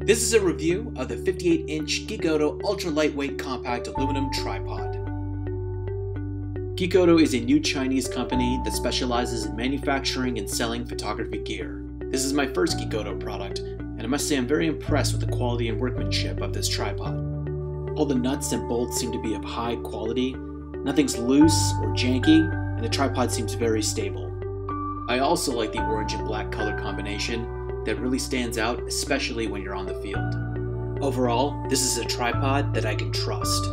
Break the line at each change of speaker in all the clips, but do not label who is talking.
This is a review of the 58-inch Geekoto ultra lightweight compact aluminum tripod. Geekoto is a new Chinese company that specializes in manufacturing and selling photography gear. This is my first Geekoto product, and I must say I'm very impressed with the quality and workmanship of this tripod. All the nuts and bolts seem to be of high quality, nothing's loose or janky, and the tripod seems very stable. I also like the orange and black color combination that really stands out, especially when you're on the field. Overall, this is a tripod that I can trust.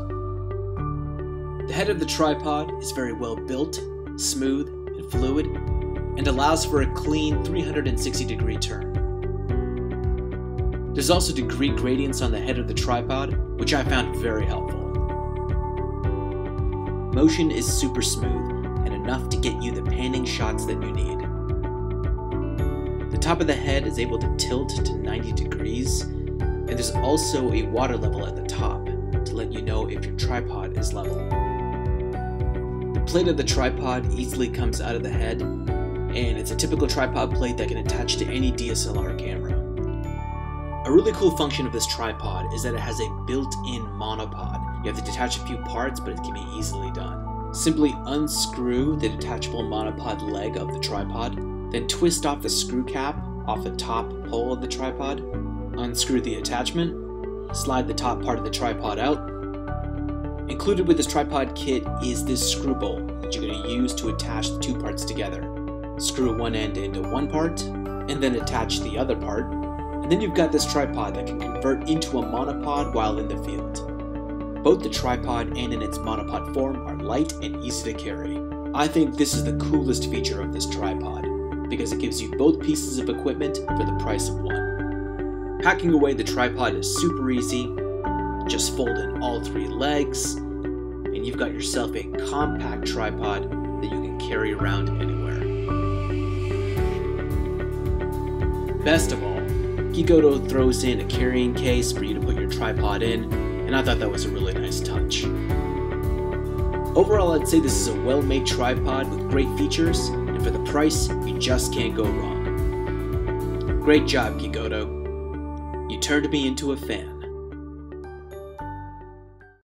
The head of the tripod is very well built, smooth, and fluid, and allows for a clean 360-degree turn. There's also degree gradients on the head of the tripod, which I found very helpful. Motion is super smooth and enough to get you the panning shots that you need. The top of the head is able to tilt to 90 degrees, and there's also a water level at the top to let you know if your tripod is level. The plate of the tripod easily comes out of the head, and it's a typical tripod plate that can attach to any DSLR camera. A really cool function of this tripod is that it has a built-in monopod. You have to detach a few parts, but it can be easily done. Simply unscrew the detachable monopod leg of the tripod, then twist off the screw cap off the top pole of the tripod, unscrew the attachment, slide the top part of the tripod out. Included with this tripod kit is this screw bolt that you're going to use to attach the two parts together. Screw one end into one part, and then attach the other part, and then you've got this tripod that can convert into a monopod while in the field. Both the tripod and in its monopod form are light and easy to carry. I think this is the coolest feature of this tripod, because it gives you both pieces of equipment for the price of one. Packing away the tripod is super easy. Just fold in all three legs, and you've got yourself a compact tripod that you can carry around anywhere. Best of all, Geekoto throws in a carrying case for you to put your tripod in, and I thought that was a really nice touch. Overall, I'd say this is a well-made tripod with great features, and for the price, you just can't go wrong. Great job, Geekoto. You turned me into a fan.